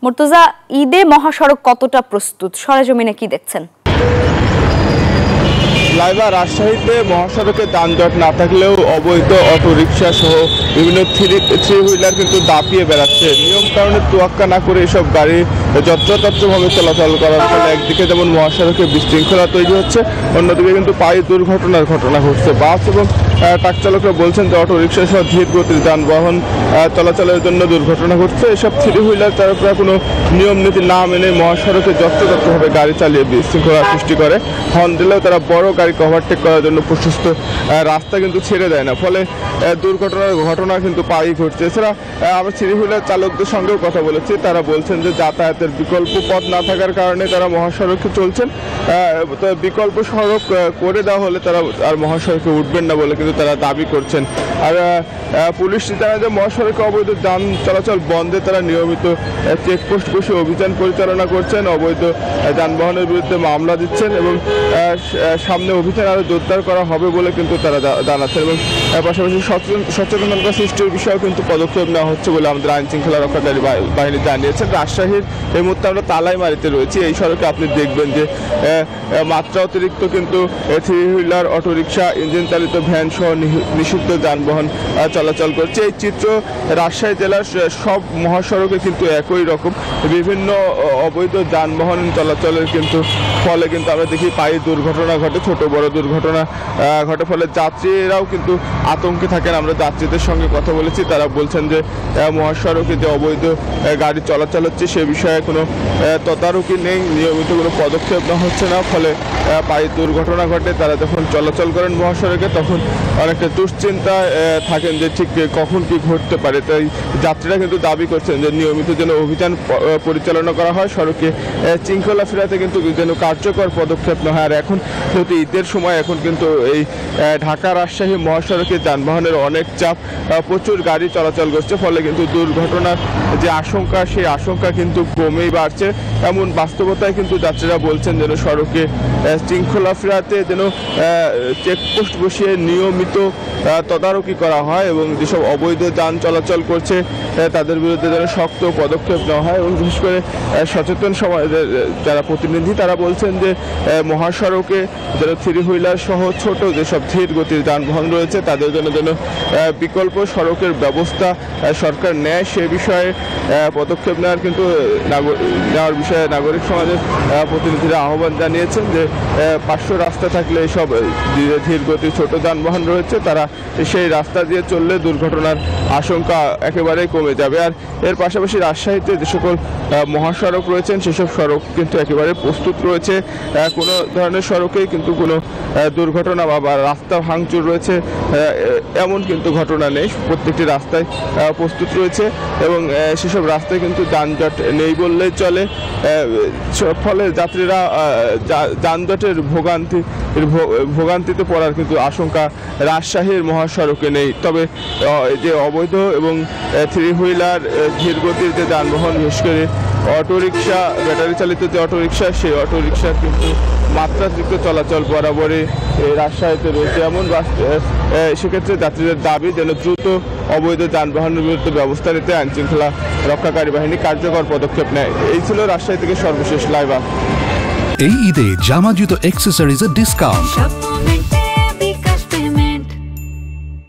মুর্তজা, ঈদে মহাসড়ক কতটা প্রস্তুত, সরেজমিনে কি দেখছেন? লাইভা, রাজশাহীতে মহাসড়কে যানজট না থাকলেও অবৈধ অটোরিকশা সহ বিভিন্ন থ্রি হুইলার কিন্তু দাপিয়ে বেড়াচ্ছে। নিয়ম কারণে তোয়াক্কা না করে এসব গাড়ি যত্রতত্রভাবে চলাচল করার ফলে একদিকে যেমন মহাসড়কে বিশৃঙ্খলা তৈরি হচ্ছে, অন্যদিকে কিন্তু পায়ে দুর্ঘটনার ঘটনা ঘটছে। বাস এবং ট্রাক চালকরা বলছেন যে অটোরিকশা সহ ধীর গতির যানবাহন চলাচলের জন্য দুর্ঘটনা ঘটছে। এসব থ্রি হুইলার চালকরা কোনো নিয়ম নীতি না মেনে মহাসড়কে যত্রতত্রভাবে গাড়ি চালিয়ে বিশৃঙ্খলা সৃষ্টি করে। হর্ন দিলেও তারা বড় গাড়িকে ওভারটেক করার জন্য প্রশস্ত রাস্তা কিন্তু ছেড়ে দেয় না, ফলে দুর্ঘটনার ঘটনা কিন্তু প্রায়ই ঘটছে। এছাড়া আমরা থ্রি হুইলার চালকদের সঙ্গেও কথা বলেছি, তারা বলছেন যে যাতায়াতের বিকল্প পথ না থাকার কারণে তারা মহাসড়কে চলছেন। বিকল্প সড়ক করে দেওয়া হলে তারা আর মহাসড়কে উঠবেন না বলে কিন্তু তারা দাবি করছেন। আর পুলিশ জানায় যে মহাসড়কে অবৈধ যান চলাচল বন্ধে তারা নিয়মিত চেকপোস্ট বসে অভিযান পরিচালনা করছেন, অবৈধ যানবাহনের বিরুদ্ধে মামলা দিচ্ছেন এবং সামনে অভিযান আরও জোরদার করা হবে বলে কিন্তু তারা জানাচ্ছেন। এবং পাশাপাশি সচেতনতা সৃষ্টির বিষয়েও কিন্তু পদক্ষেপ নেওয়া হচ্ছে বলে আমাদের আইন শৃঙ্খলা রক্ষাকারী বাহিনী জানিয়েছেন। রাজশাহীর এই মুহূর্তে আমরা তালাইমারিতে রয়েছি। এই সড়কে আপনি দেখবেন যে মাত্রা অতিরিক্ত কিন্তু থ্রি হুইলার, অটোরিকশা, ইঞ্জিন চালিত ভ্যান সহ নিষিদ্ধ যানবাহন চলাচল করছে। এই চিত্র রাজশাহী জেলার সব মহাসড়কে কিন্তু একই রকম, বিভিন্ন অবৈধ যানবাহন চলাচলের কিন্তু ফলে কিন্তু আমরা দেখি পায়ে দুর্ঘটনা ঘটে, ছোট বড় দুর্ঘটনা ঘটে, ফলে যাত্রীরাও কিন্তু আতঙ্কে থাকেন। আমরা যাত্রীদের সঙ্গে কথা বলেছি, তারা বলছেন যে মহাসড়কে যে অবৈধ গাড়ি চলাচল হচ্ছে সে বিষয়ে কোনো তদারকি নেই, নিয়মিত কোনো পদক্ষেপ নেওয়া হচ্ছে না, ফলে পায়ে দুর্ঘটনা ঘটে। তারা যখন চলাচল করেন মহাসড়কে তখন অনেকটা দুশ্চিন্তায় থাকেন যে ঠিক কখন কি ঘটতে পারে। তাই যাত্রীরা কিন্তু দাবি করছেন যে নিয়মিত যেন অভিযান পরিচালনা করা হয়, সড়কে শৃঙ্খলা ফেরাতে কিন্তু যেন কার্যকর পদক্ষেপ নেওয়া হয়। আর এখন যেহেতু ঈদের সময়, এখন কিন্তু এই ঢাকা রাজশাহী মহাসড়কে যানবাহনের অনেক চাপ, প্রচুর গাড়ি চলাচল করছে, ফলে কিন্তু দুর্ঘটনার যে আশঙ্কা সেই আশঙ্কা কিন্তু কমেই বাড়ছে। এমন বাস্তবতায় কিন্তু যাত্রীরা বলছেন যেন সড়কে শৃঙ্খলা ফেরাতে যেন চেকপোস্ট বসিয়ে নিয়মিত তদারকি করা হয় এবং যেসব অবৈধ যান চলাচল করছে তাদের বিরুদ্ধে যেন শক্ত পদক্ষেপ নেওয়া হয়। এবং বিশেষ করে সচেতন সমাজের যারা প্রতিনিধি তারা বলছেন যে মহাসড়কে যেন থ্রি হুইলার সহ ছোট যেসব ধীর গতির যানবাহন রয়েছে তাদের জন্য যেন বিকল্প সড়কের ব্যবস্থা সরকার নেয়, সে বিষয়ে পদক্ষেপ নেওয়ার কিন্তু নেওয়ার বিষয়ে নাগরিক সমাজের প্রতিনিধিরা আহ্বান জানিয়েছেন যে পার্শ্ব রাস্তা থাকলে সব ধীর গতির ছোট যানবাহন রয়েছে তারা সেই রাস্তা দিয়ে চললে দুর্ঘটনার আশঙ্কা একেবারেই কমে যাবে। আর এর পাশাপাশি রাজশাহীতে যে সকল মহাসড়ক রয়েছেন সেসব সড়ক কিন্তু একেবারে প্রস্তুত রয়েছে, কোনো ধরনের সড়কেই কিন্তু কোনো দুর্ঘটনা বা রাস্তা ভাঙচুর রয়েছে এমন কিন্তু ঘটনা নেই। প্রত্যেকটি রাস্তায় প্রস্তুত রয়েছে এবং সেসব রাস্তায় কিন্তু যানজট নেই বললেই চলে, ফলে যাত্রীরা যানজটের ভোগান্তিতে পড়ার কিন্তু আশঙ্কা রাজশাহীর মহাসড়কে নেই। তবে যে অবৈধ এবং থ্রি হুইলার ধীর গতির যে যানবাহন, বিশেষ করে অটোরিকশা, ব্যাটারি চালিত যে অটোরিকশা, সেই অটোরিকশার কিন্তু মাত্রাতিরিক্ত চলাচল বরাবরই রাজশাহীতে রয়েছে। এমন সেক্ষেত্রে যাত্রীদের দাবি যেন দ্রুত অবৈধ যানবাহনের বিরুদ্ধে ব্যবস্থা নিতে আইন শৃঙ্খলা রক্ষাকারী বাহিনী কার্যকর পদক্ষেপ নেয়। এই ছিল রাজশাহী থেকে সর্বশেষ লাইভ। এই ঈদে জামা জুতো অ্যাক্সেসরিজের ডিসকাউন্ট।